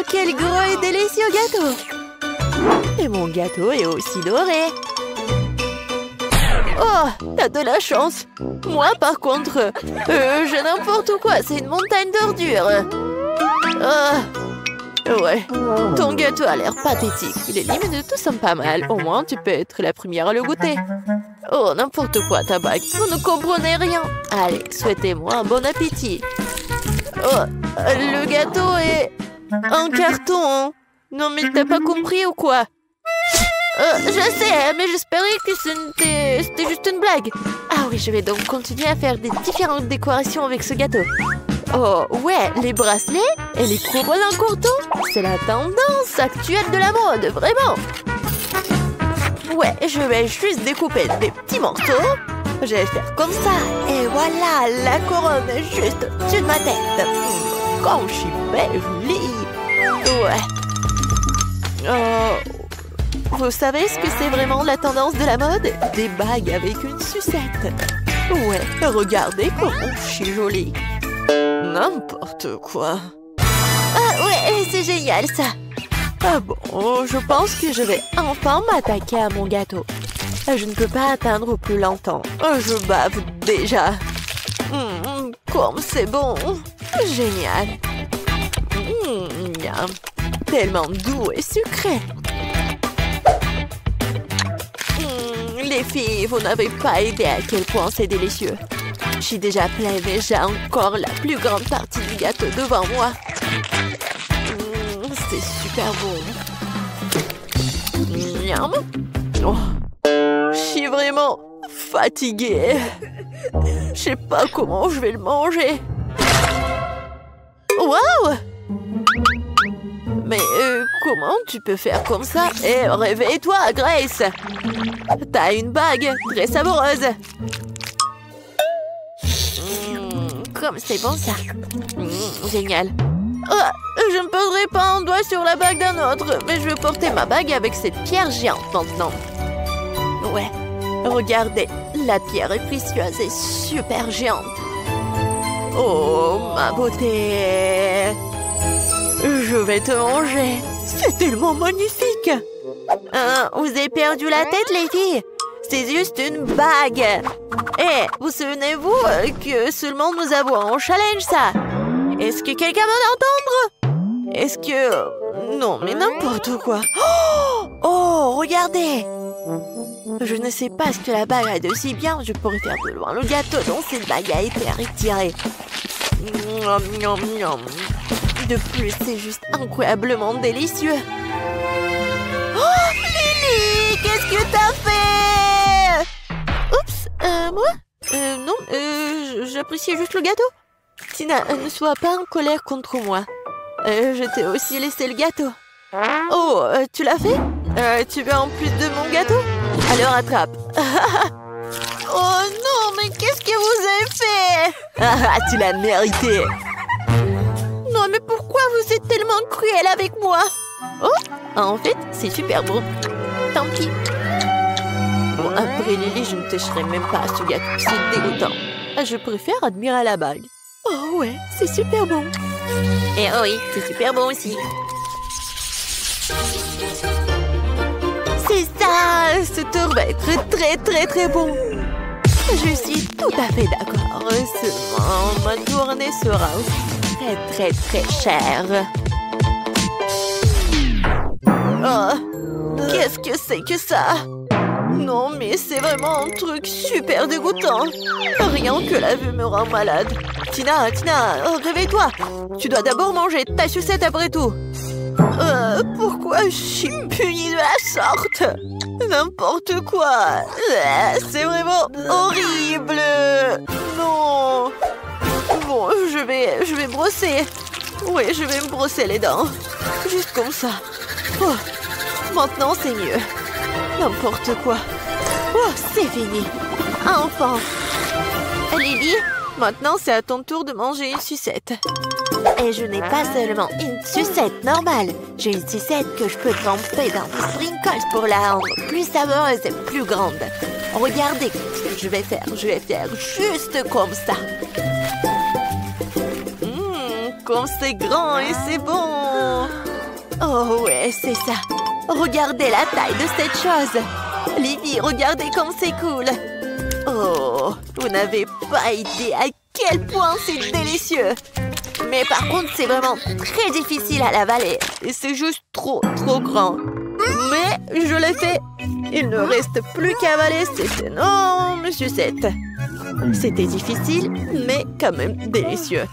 quel gros et délicieux gâteau! Et mon gâteau est aussi doré. Oh, t'as de la chance. Moi, par contre, j'ai n'importe quoi. C'est une montagne d'ordures. Ouais, ton gâteau a l'air pathétique. Les limes ne te sont pas mal. Au moins, tu peux être la première à le goûter. Oh, n'importe quoi, ta bague. Vous ne comprenez rien. Allez, souhaitez-moi un bon appétit. Oh, le gâteau est en carton. Hein. Non, mais t'as pas compris ou quoi? Je sais, mais j'espérais que c'était juste une blague. Ah oui, je vais donc continuer à faire des différentes décorations avec ce gâteau. Oh, ouais, les bracelets et les couronnes en courton, c'est la tendance actuelle de la mode, vraiment. Ouais, je vais juste découper des petits morceaux. Je vais faire comme ça. Et voilà, la couronne juste au-dessus de ma tête. Comme je suis belle, jolie. Ouais. Vous savez ce que c'est vraiment la tendance de la mode? Des bagues avec une sucette. Ouais, regardez comment je suis jolie. N'importe quoi. Ah ouais, c'est génial ça. Ah bon, je pense que je vais enfin m'attaquer à mon gâteau. Je ne peux pas atteindre plus longtemps. Je bave déjà. Comme c'est bon. Génial. Miam. Tellement doux et sucré. Les filles, vous n'avez pas idée à quel point c'est délicieux. Je suis déjà pleine et j'ai encore la plus grande partie du gâteau devant moi. C'est super bon. Miam. Oh. Je suis vraiment fatiguée. Je sais pas comment je vais le manger. Waouh! Mais comment tu peux faire comme ça? Eh, réveille-toi, Grace! T'as une bague très savoureuse. Comme c'est bon ça. Génial. Oh, je ne poserai pas un doigt sur la bague d'un autre, mais je veux porter ma bague avec cette pierre géante maintenant. Ouais, regardez, la pierre est précieuse et super géante. Oh, ma beauté! Je vais te manger. C'est tellement magnifique. Vous avez perdu la tête, les filles? C'est juste une bague. Eh, vous souvenez-vous que seulement nous avons un challenge, ça? Est-ce que quelqu'un va l'entendre? Est-ce que... Non, mais n'importe quoi. Oh, regardez. Je ne sais pas ce que la bague a de si bien. Je pourrais faire de loin le gâteau dont cette bague a été retirée. De plus, c'est juste incroyablement délicieux. Oh, Lily, qu'est-ce que t'as fait? Oups, moi? Non, j'appréciais juste le gâteau. Tina, ne sois pas en colère contre moi. Je t'ai aussi laissé le gâteau. Oh, tu l'as fait? Tu veux en plus de mon gâteau? Alors attrape. Oh non, mais qu'est-ce que vous avez fait? Tu l'as mérité. Non, mais pourquoi vous êtes tellement cruel avec moi? Oh, en fait, c'est super bon. Tant pis. Bon, après Lily, je ne toucherai même pas à ce gâteau. C'est dégoûtant. Je préfère admirer la bague. Oh ouais, c'est super bon. Et oh oui, c'est super bon aussi. C'est ça, ce tour va être très très très bon. Je suis tout à fait d'accord. Seulement, ma tournée sera aussi très très très chère. Oh, qu'est-ce que c'est que ça? Non, mais c'est vraiment un truc super dégoûtant. Rien que la vue me rend malade. Tina, réveille-toi. Tu dois d'abord manger ta sucette après tout. Pourquoi je suis punie de la sorte? N'importe quoi. C'est vraiment horrible. Non. Bon, je vais brosser. Oui, je vais me brosser les dents. Juste comme ça. Oh, maintenant, c'est mieux. N'importe quoi. Oh, c'est fini. Enfin. Lily, maintenant, c'est à ton tour de manger une sucette. Et je n'ai pas seulement une sucette normale. J'ai une sucette que je peux tremper dans des sprinkles pour la rendre plus savoureuse et plus grande. Regardez ce que je vais faire. Je vais faire juste comme ça. Comme c'est grand et c'est bon. Oh ouais, c'est ça. Regardez la taille de cette chose. Livy, regardez comme c'est cool. Oh, vous n'avez pas idée à quel point c'est délicieux. Mais par contre, c'est vraiment très difficile à l'avaler. Et c'est juste trop grand. Mais je l'ai fait. Il ne reste plus qu'à avaler cette énorme sucette. C'était difficile, mais quand même délicieux.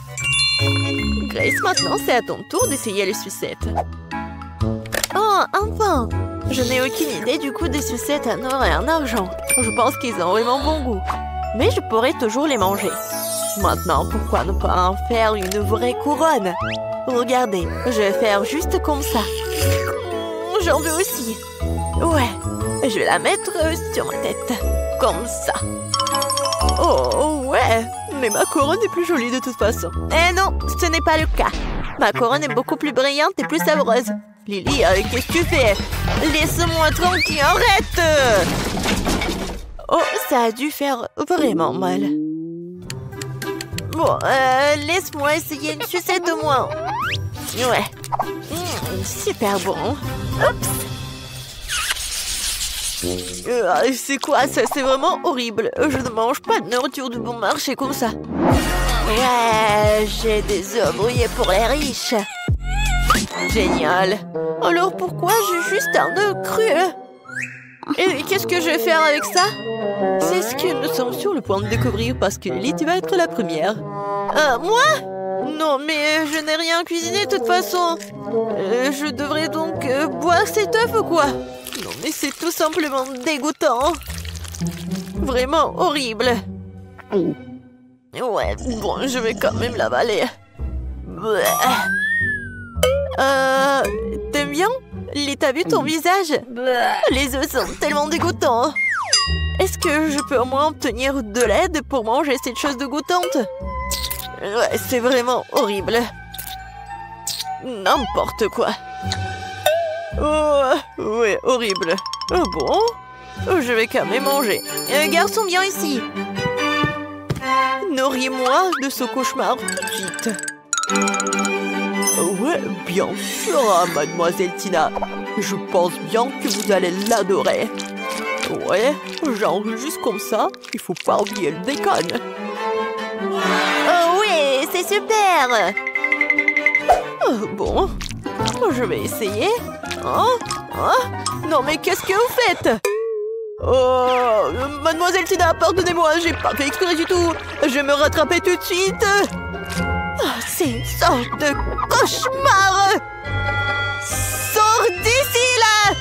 Grace, maintenant, c'est à ton tour d'essayer les sucettes. Oh, enfin! Je n'ai aucune idée du goût des sucettes en or et en argent. Je pense qu'ils ont vraiment bon goût. Mais je pourrais toujours les manger. Maintenant, pourquoi ne pas en faire une vraie couronne? Regardez, je vais faire juste comme ça. J'en veux aussi. Ouais, je vais la mettre sur ma tête. Comme ça. Oh, ouais. Mais ma couronne est plus jolie de toute façon. Eh non, ce n'est pas le cas. Ma couronne est beaucoup plus brillante et plus savoureuse. Lily, qu'est-ce que tu fais? Laisse-moi tranquille, arrête! Oh, ça a dû faire vraiment mal. Bon, laisse-moi essayer une sucette au moins. Ouais. Super bon. Oups. C'est quoi ça? C'est vraiment horrible. Je ne mange pas de nourriture du bon marché comme ça. Ouais, j'ai des œufs brouillés pour les riches. Génial. Alors pourquoi j'ai juste un œuf cru? Et qu'est-ce que je vais faire avec ça? C'est ce que nous sommes sur le point de découvrir parce que Lily, tu vas être la première. Moi? Non, mais je n'ai rien cuisiné de toute façon. Je devrais donc boire cet œuf ou quoi? Non, mais c'est tout simplement dégoûtant. Vraiment horrible. Ouais, bon, je vais quand même l'avaler. T'aimes bien? Lily, t'as vu ton visage? Les œufs sont tellement dégoûtants. Est-ce que je peux au moins obtenir de l'aide pour manger cette chose dégoûtante? Ouais, c'est vraiment horrible. N'importe quoi. Oh, ouais, horrible. Oh bon? Je vais quand même manger. Garçon, viens ici. Nourris-moi de ce cauchemar tout de suite. Ouais, bien sûr, mademoiselle Tina. Je pense bien que vous allez l'adorer. Ouais, genre juste comme ça, il faut pas oublier le bacon. Oh oui, c'est super. Oh, bon, je vais essayer. Non mais qu'est-ce que vous faites? Oh, mademoiselle Tina, pardonnez-moi, j'ai pas fait exprès du tout. Je vais me rattraper tout de suite. C'est une sorte de cauchemar. Sors d'ici, là.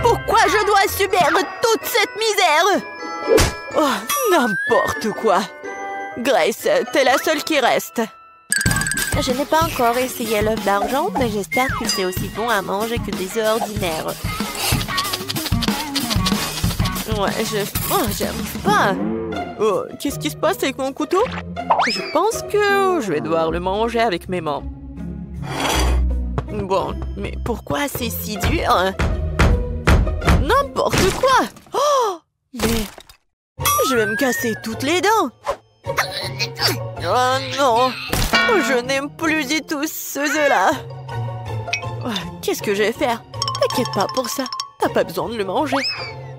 Pourquoi je dois subir toute cette misère? Oh, n'importe quoi. Grace, t'es la seule qui reste. Je n'ai pas encore essayé l'œuf d'argent, mais j'espère que c'est aussi bon à manger que des œufs ordinaires. Ouais, j'aime pas. Oh, qu'est-ce qui se passe avec mon couteau? Je pense que je vais devoir le manger avec mes mains. Bon, mais pourquoi c'est si dur? N'importe quoi! Oh! Mais je vais me casser toutes les dents! Oh non! Je n'aime plus du tout ce œuf-là! Qu'est-ce que je vais faire? T'inquiète pas pour ça, t'as pas besoin de le manger.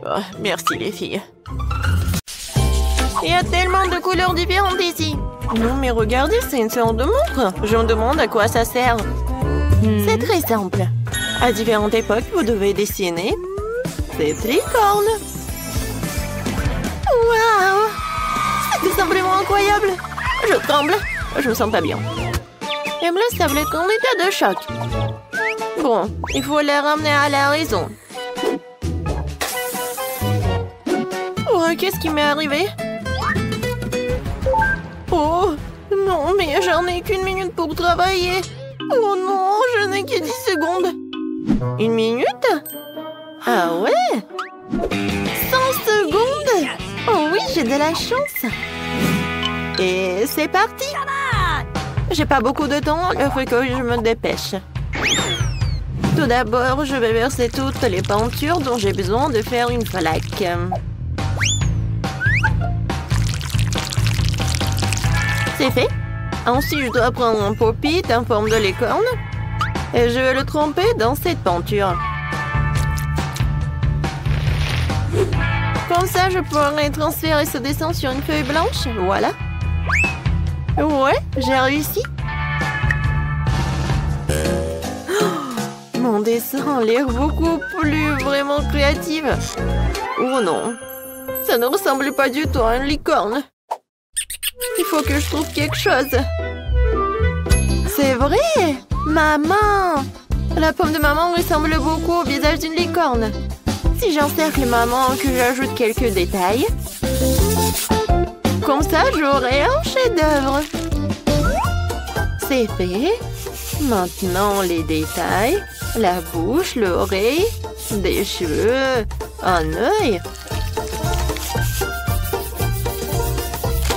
Oh, merci les filles. Il y a tellement de couleurs différentes ici. Non mais regardez, c'est une sorte de montre. Je me demande à quoi ça sert. C'est très simple. À différentes époques, vous devez dessiner des tricornes. Waouh! C'est tout simplement incroyable. Je tremble. Je me sens pas bien. Il me semblait qu'on était de choc. Bon, il faut les ramener à la raison. Oh, qu'est-ce qui m'est arrivé? Oh, non, mais j'en ai qu'une minute pour travailler. Oh non, je n'ai que 10 secondes. Une minute? Ah ouais? 100 secondes? Oh oui, j'ai de la chance. Et c'est parti. J'ai pas beaucoup de temps, il faut que je me dépêche. Tout d'abord, je vais verser toutes les peintures dont j'ai besoin de faire une flaque. C'est fait. Ensuite, je dois prendre un pop-it en forme de licorne. Et je vais le tremper dans cette peinture. Comme ça, je pourrai transférer ce dessin sur une feuille blanche. Voilà. Ouais, j'ai réussi. Mon dessin a l'air beaucoup plus vraiment créatif. Oh non, ça ne ressemble pas du tout à une licorne. Il faut que je trouve quelque chose. C'est vrai! Maman! La pomme de maman ressemble beaucoup au visage d'une licorne. Si j'encercle maman, que j'ajoute quelques détails. Comme ça, j'aurai un chef-d'œuvre. C'est fait. Maintenant, les détails. La bouche, l'oreille, des cheveux, un œil.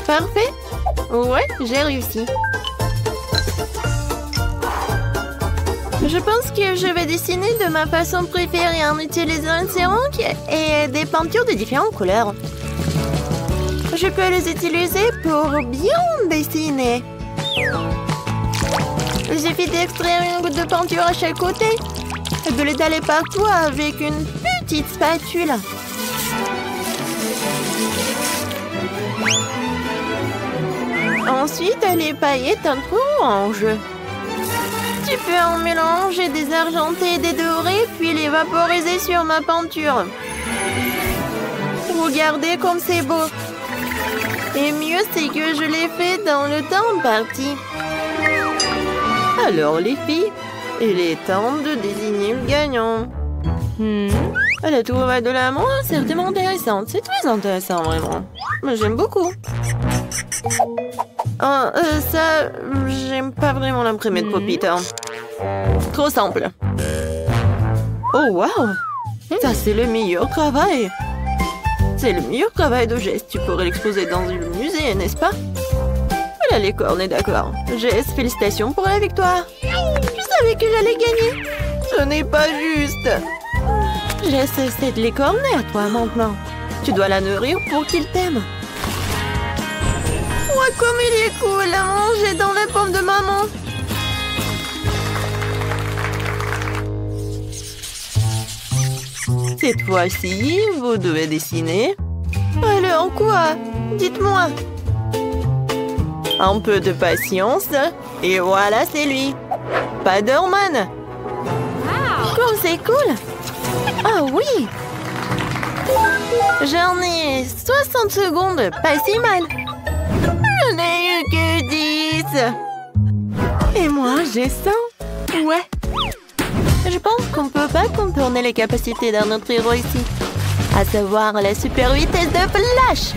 Parfait. Ouais, j'ai réussi. Je pense que je vais dessiner de ma façon préférée en utilisant une céramique et des peintures de différentes couleurs. Je peux les utiliser pour bien dessiner. Il suffit d'extraire une goutte de peinture à chaque côté et de l'étaler partout avec une petite spatule. Ensuite, les paillettes entre orange. Tu peux en mélanger des argentés et des dorés, puis les vaporiser sur ma peinture. Regardez comme c'est beau. Et mieux, c'est que je l'ai fait dans le temps imparti. Alors, les filles, il est temps de désigner le gagnant. La tour de l'amour est certainement intéressante. C'est très intéressant, vraiment. J'aime beaucoup. Ça, j'aime pas vraiment l'imprimé de Popita. Trop simple. Oh, wow! Ça, c'est le meilleur travail. C'est le meilleur travail de Jess. Tu pourrais l'exposer dans un musée, n'est-ce pas? Voilà, les cornes, d'accord. Jess, félicitations pour la victoire. Je savais que j'allais gagner. Ce n'est pas juste. Jess, c'est de l'écorner à toi maintenant. Tu dois la nourrir pour qu'il t'aime. Oh, comme il est cool à manger dans la pomme de maman. Cette fois-ci, vous devez dessiner. Alors quoi? Dites-moi. Un peu de patience. Et voilà, c'est lui. Spider-Man. Comme c'est cool. Ah oui. J'en ai 60 secondes. Pas si mal. Je n'ai eu que 10. Et moi, j'ai 100. Ouais. Je pense qu'on ne peut pas contourner les capacités d'un autre héros ici. À savoir la super vitesse de Flash.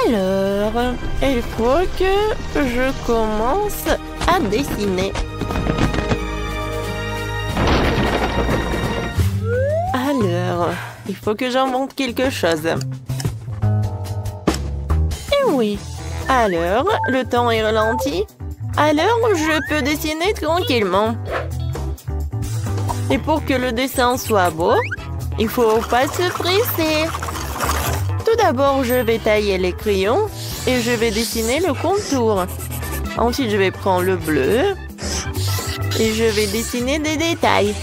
Alors, il faut que je commence à dessiner. Alors, il faut que j'invente quelque chose. Et oui. Alors, le temps est ralenti. Alors, je peux dessiner tranquillement. Et pour que le dessin soit beau, il faut pas se presser. Tout d'abord, je vais tailler les crayons et je vais dessiner le contour. Ensuite, je vais prendre le bleu et je vais dessiner des détails.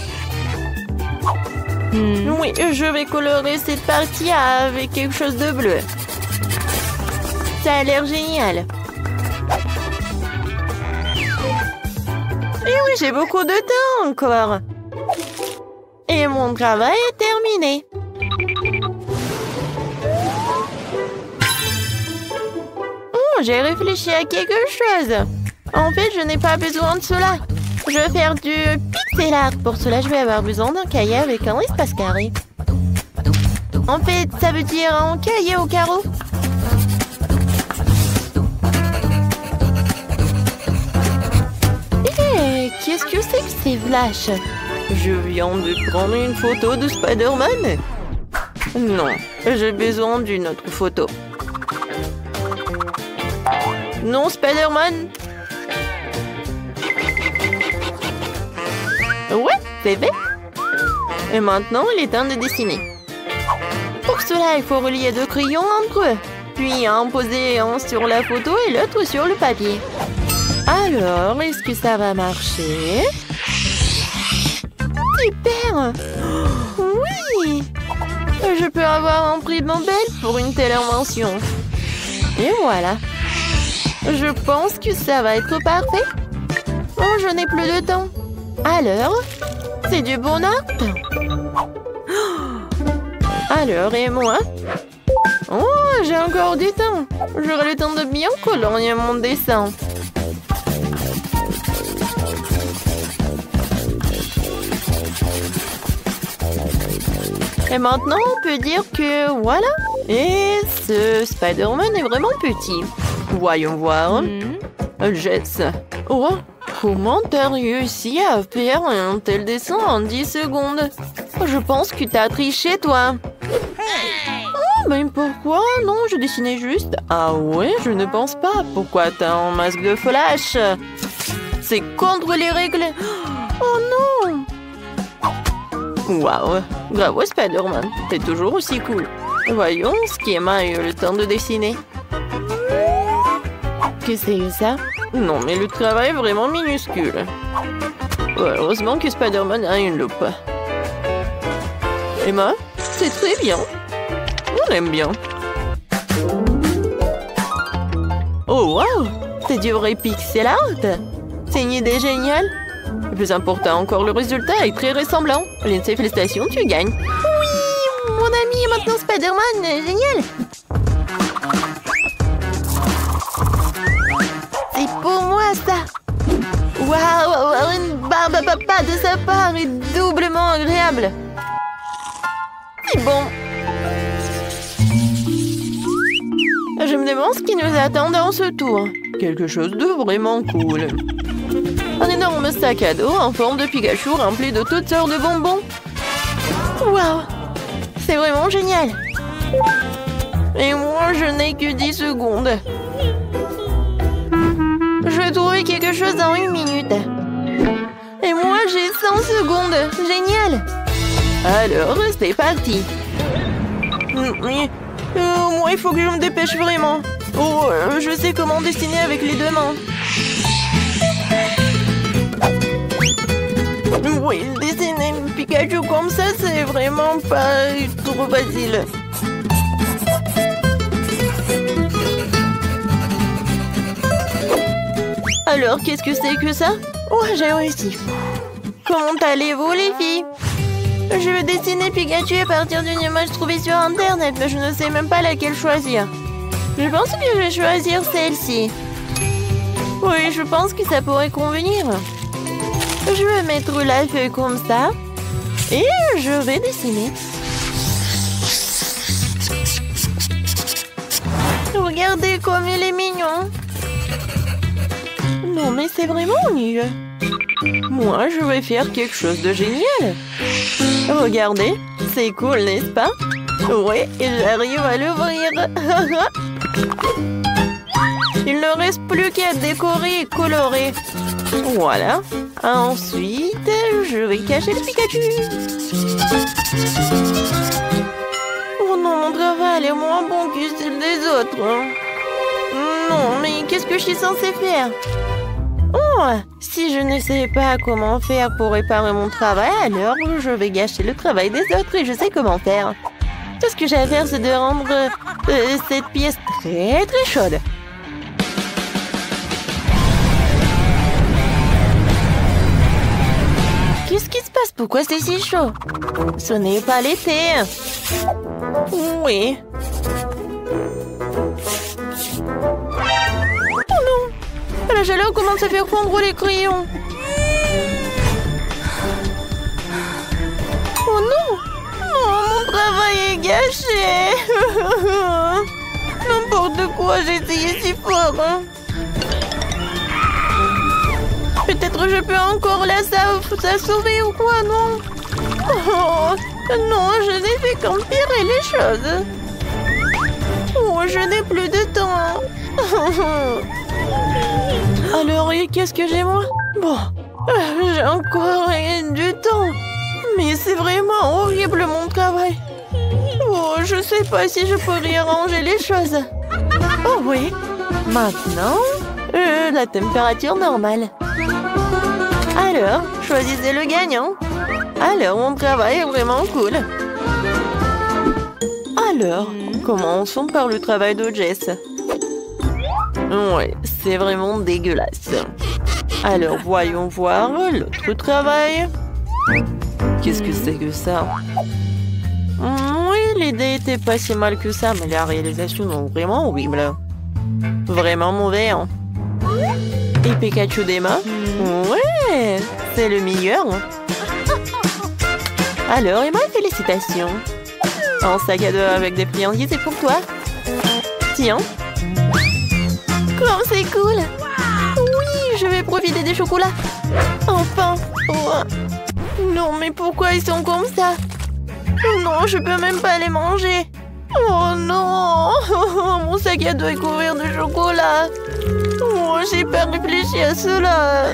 Oui, je vais colorer cette partie avec quelque chose de bleu. Ça a l'air génial. Et oui, j'ai beaucoup de temps encore. Et mon travail est terminé. Oh, j'ai réfléchi à quelque chose. En fait, je n'ai pas besoin de cela. Je vais faire du pixel art. Pour cela, je vais avoir besoin d'un cahier avec un espace carré. En fait, ça veut dire un cahier au carreau. Qu'est-ce que c'est que ces flashs? Je viens de prendre une photo de Spider-Man. Non, j'ai besoin d'une autre photo. Non, Spider-Man. Ouais, c'est fait. Et maintenant, il est temps de dessiner. Pour cela, il faut relier deux crayons entre eux. Puis en poser un sur la photo et l'autre sur le papier. Alors, est-ce que ça va marcher? Super! Oui! Je peux avoir un prix Nobel pour une telle invention. Et voilà. Je pense que ça va être parfait. Oh, je n'ai plus de temps. Alors, c'est du bon art? Alors, et moi? Oh, j'ai encore du temps. J'aurai le temps de bien colorier mon dessin. Et maintenant, on peut dire que voilà. Et ce Spider-Man est vraiment petit. Voyons voir. Jess. Oh, comment t'as réussi à faire un tel dessin en 10 secondes? Je pense que t'as triché, toi. Oh, mais pourquoi? Non, je dessinais juste. Ah ouais, je ne pense pas. Pourquoi t'as un masque de flash? C'est contre les règles. Oh non! Waouh! Bravo Spider-Man, t'es toujours aussi cool. Voyons ce qu'Emma a eu le temps de dessiner. Que c'est ça? Non, mais le travail est vraiment minuscule. Heureusement que Spider-Man a une loupe. Emma, c'est très bien. On aime bien. Oh wow! C'est du vrai pixel art! C'est une idée géniale! Le plus important encore, le résultat est très ressemblant. Lindsay, félicitations, tu gagnes. Oui, mon ami est maintenant Spider-Man. Génial. C'est pour moi, ça. Waouh, une barbe à papa de sa part est doublement agréable. C'est bon. Je me demande ce qui nous attend dans ce tour. Quelque chose de vraiment cool. Un énorme sac à dos en forme de Pikachu rempli de toutes sortes de bonbons. Waouh! C'est vraiment génial! Et moi, je n'ai que 10 secondes. Je vais trouver quelque chose en 1 minute. Et moi, j'ai 100 secondes. Génial! Alors, c'est parti. Moi, il faut que je me dépêche vraiment. Oh, je sais comment dessiner avec les 2 mains. Oui, dessiner Pikachu comme ça, c'est vraiment pas trop facile. Alors, qu'est-ce que c'est que ça? Oh, j'ai réussi. Comment allez-vous, les filles? Je vais dessiner Pikachu à partir d'une image trouvée sur Internet, mais je ne sais même pas laquelle choisir. Je pense que je vais choisir celle-ci. Oui, je pense que ça pourrait convenir. Je vais mettre la feuille comme ça. Et je vais dessiner. Regardez comme il est mignon. Non, mais c'est vraiment nul. Moi, je vais faire quelque chose de génial. Regardez, c'est cool, n'est-ce pas? Oui, j'arrive à l'ouvrir. Il ne reste plus qu'à décorer et colorer. Voilà. Ensuite, je vais cacher le Pikachu. Oh non, mon travail est moins bon que celui des autres. Non, mais qu'est-ce que je suis censée faire? Oh, si je ne sais pas comment faire pour réparer mon travail, alors je vais gâcher le travail des autres et je sais comment faire. Tout ce que j'ai à faire, c'est de rendre cette pièce très très chaude. Qu'est-ce qui se passe? Pourquoi c'est si chaud? Ce n'est pas l'été. Oui. Oh non! La chaleur commence à faire fondre les crayons. Oh non! Oh, mon travail est gâché. N'importe quoi, j'ai essayé si fort. Peut-être je peux encore la sauver ou quoi, non? Oh, non, je n'ai fait qu'empirer les choses. Oh, je n'ai plus de temps. Alors, qu'est-ce que j'ai, moi? Bon, j'ai encore du temps. Mais c'est vraiment horrible, mon travail. Oh, je sais pas si je peux réarranger les choses. Oh oui, maintenant, La température normale. Alors, choisissez le gagnant. Alors, mon travail est vraiment cool. Alors, commençons par le travail de Jess. Ouais, c'est vraiment dégueulasse. Alors, voyons voir l'autre travail. Qu'est-ce que c'est que ça? Oui, l'idée était pas si mal que ça, mais la réalisation est vraiment horrible. Vraiment mauvais, hein? Et Pikachu d'Emma? Ouais, c'est le meilleur. Alors, Emma, félicitations. Un sac à dos avec des friandises, c'est pour toi. Tiens. Comme c'est cool. Oui, je vais profiter des chocolats. Enfin. Oh. Non, mais pourquoi ils sont comme ça? Non, je peux même pas les manger. Oh non. Mon sac à dos est couvert de chocolat. Oh, j'ai pas réfléchi à cela.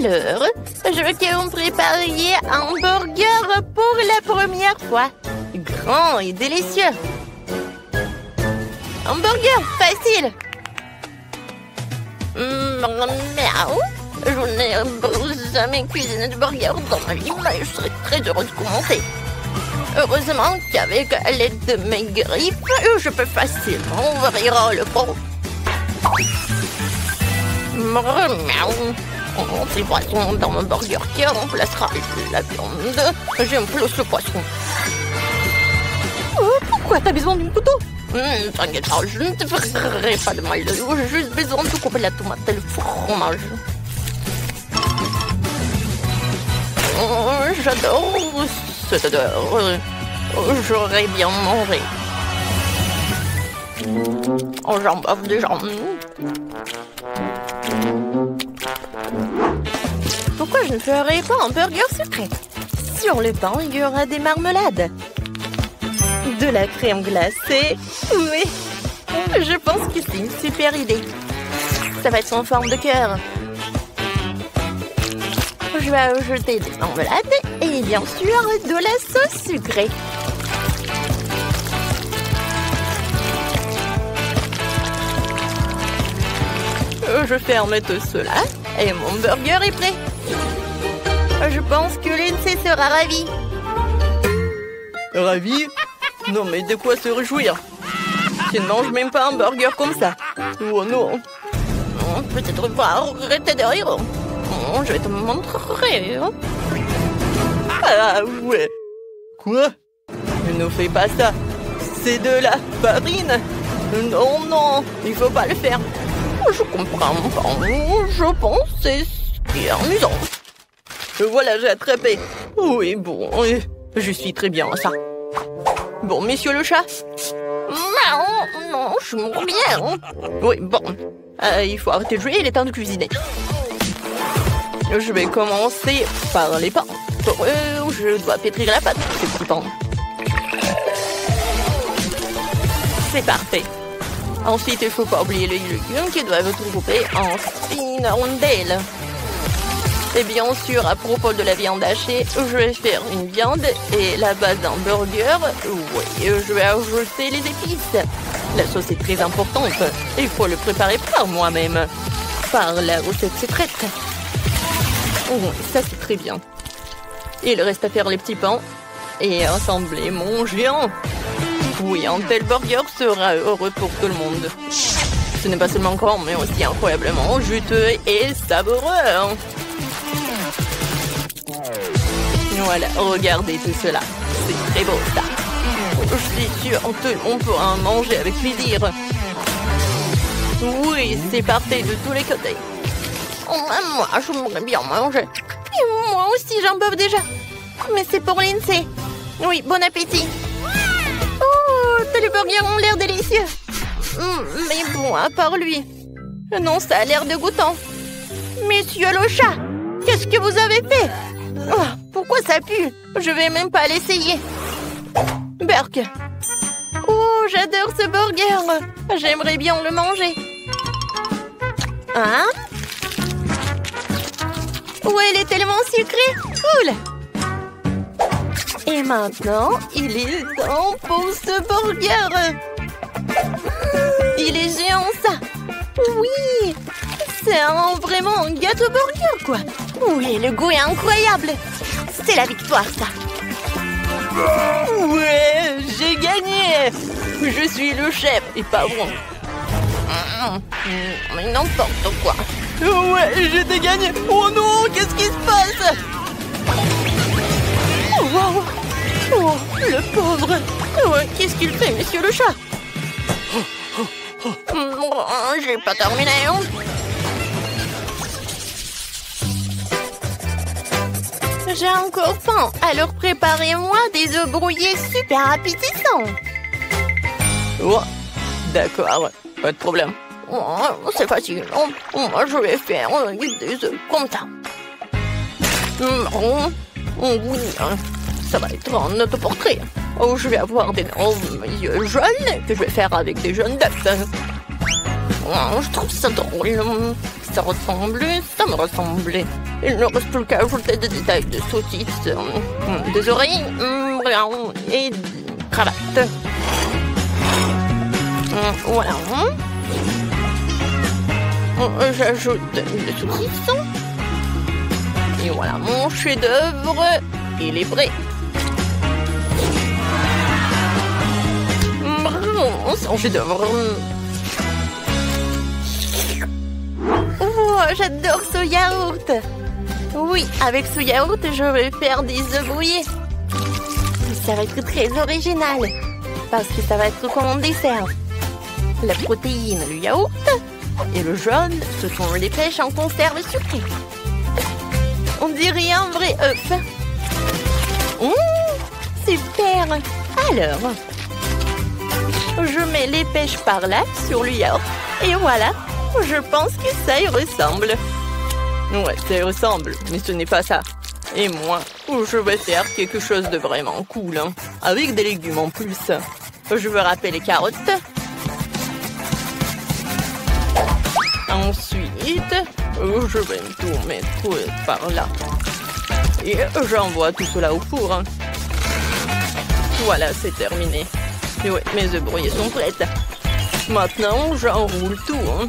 Alors, je veux que vous prépariez un burger pour la première fois. Grand et délicieux. Un burger facile. Miaou. Je n'ai jamais cuisiné de burger dans ma vie, mais je serais très heureuse de commencer. Heureusement qu'avec l'aide de mes griffes, je peux facilement ouvrir le pot. Miaou. Ces poissons dans mon burger qui remplacera la viande. J'aime plus le poisson. Pourquoi t'as besoin d'un couteau? T'inquiète pas, je ne te ferai pas de mal. J'ai juste besoin de couper la tomate et le fromage. J'adore cette odeur. J'aurais bien mangé. Oh, j'en bave déjà. Pourquoi je ne ferais pas un burger sucré? Sur le pain, il y aura des marmelades. De la crème glacée. Oui, je pense que c'est une super idée. Ça va être en forme de cœur. Je vais ajouter des marmelades et bien sûr de la sauce sucrée. Je ferme tout cela et mon burger est prêt. Je pense que Lindsay sera ravie. Ravie? Non mais de quoi se réjouir? Tu ne manges même pas un burger comme ça. Oh non. Peut-être pas arrêter de rire. Je vais te montrer. Ah ouais. Quoi? Ne fais pas ça. C'est de la farine. Non, non, il faut pas le faire. Je comprends pas. Je pense que c'est ce qui est amusant. Voilà, j'ai attrapé. Oui, bon, je suis très bien à ça. Bon, monsieur le chat? Non, je mourrais bien. Oui, bon. Il faut arrêter de jouer, il est temps de cuisiner. Je vais commencer par les pains. Je dois pétrir la pâte, ces petits pains. C'est parfait. Ensuite, il ne faut pas oublier les légumes qui doivent être coupés en fines rondelles. Et bien sûr, à propos de la viande hachée, je vais faire une viande et la base d'un burger. Oui, je vais ajouter les épices. La sauce est très importante. Il faut le préparer par moi-même. Par la recette secrète. Oh, ça c'est très bien. Il reste à faire les petits pains et assembler mon géant. Oui, un tel burger sera heureux pour tout le monde. Ce n'est pas seulement grand, mais aussi incroyablement juteux et savoureux. Voilà, regardez tout cela. C'est très beau, ça. Je suis sûre que tout le monde pourra en manger avec plaisir. Oui, c'est parfait de tous les côtés. Moi, je voudrais bien manger. Et moi aussi, j'en bois déjà. Mais c'est pour Lindsay. Oui, bon appétit. Oh, tous les burgers ont l'air délicieux. Mais bon, à part lui. Non, ça a l'air dégoûtant. Monsieur le chat, qu'est-ce que vous avez fait? Oh, pourquoi ça pue? Je vais même pas l'essayer. Berk. Oh, j'adore ce burger. J'aimerais bien le manger. Hein? Ouais, il est tellement sucré. Cool. Et maintenant, il est temps pour ce burger. il est géant, ça. Oui, c'est vraiment un gâteau burger, quoi. Oui, le goût est incroyable. C'est la victoire, ça. Ouais, j'ai gagné. Je suis le chef et pas vous. Mais n'importe quoi. Ouais, j'ai gagné. Oh non, qu'est-ce qui se passe? Oh, wow. Oh, le pauvre. Ouais, qu'est-ce qu'il fait, monsieur le chat? J'ai pas terminé. J'ai encore faim, alors préparez-moi des œufs brouillés super appétissants. Oh, d'accord, pas de problème. Oh, c'est facile. Moi, je vais faire des œufs comme ça. Oui, ça va être un autoportrait. Oh, je vais avoir d'énormes yeux jaunes que je vais faire avec des jaunes d'œufs. Oh, je trouve ça drôle. Ça me ressemble. Il ne reste plus qu'à ajouter des détails de saucisses, des oreilles et des cravates. Voilà. J'ajoute des saucisses. Et voilà, mon chef-d'œuvre, il est prêt. Son chef-d'œuvre. Oh, j'adore ce yaourt. Oui, avec ce yaourt, je vais faire des œufs brouillés. Ça va être très original, parce que ça va être comme un dessert. La protéine, le yaourt, et le jaune, ce sont les pêches en conserve sucrée. On dirait un vrai œuf. Super. Alors, je mets les pêches par là, sur le yaourt, et voilà. Je pense que ça y ressemble. Ouais, ça y ressemble, mais ce n'est pas ça. Et moi, je vais faire quelque chose de vraiment cool, hein, avec des légumes en plus. Je vais râper les carottes. Ensuite, je vais tout mettre par là. Et j'envoie tout cela au four. Hein. Voilà, c'est terminé. Et ouais, mes œufs brouillés sont prêts. Maintenant, j'enroule tout. Hein.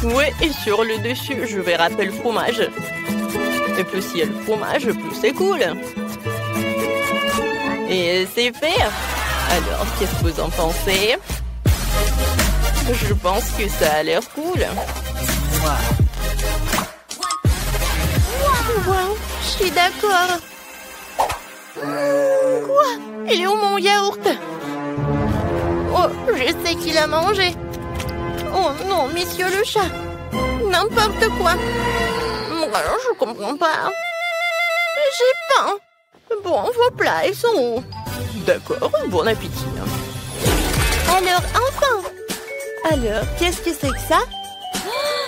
Ouais, et sur le dessus, je vais râper le fromage. Et plus il y a le fromage, plus c'est cool. Et c'est fait. Alors, qu'est-ce que vous en pensez? Je pense que ça a l'air cool. Wow, je suis d'accord. Quoi? Il est où mon yaourt? Oh, je sais qu'il a mangé. Oh non, monsieur le chat. N'importe quoi. Je comprends pas. J'ai faim. Bon, vos plats, ils sont où? D'accord, bon appétit. Alors, enfin. Alors, qu'est-ce que c'est que ça?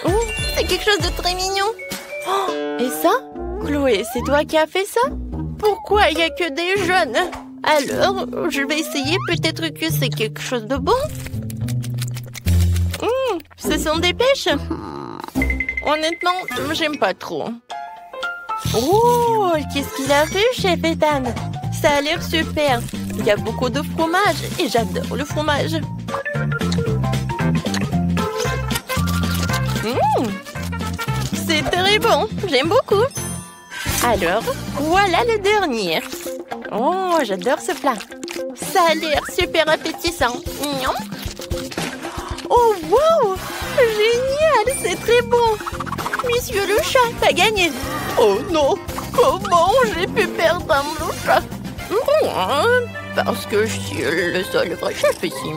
Oh, c'est quelque chose de très mignon. Oh, et ça? Chloé, c'est toi qui as fait ça? Pourquoi il n'y a que des jeunes? Alors, je vais essayer, peut-être que c'est quelque chose de bon. Ce sont des pêches. Honnêtement, j'aime pas trop. Oh, qu'est-ce qu'il a fait, chef Ethan? Ça a l'air super. Il y a beaucoup de fromage et j'adore le fromage. C'est très bon, j'aime beaucoup. Alors, voilà le dernier. Oh, j'adore ce plat. Ça a l'air super appétissant. Oh, wow! Génial, c'est très bon. Monsieur le chat, t'as gagné. Oh non, comment j'ai pu perdre mon chat? Parce que je suis le seul vrai chef ici.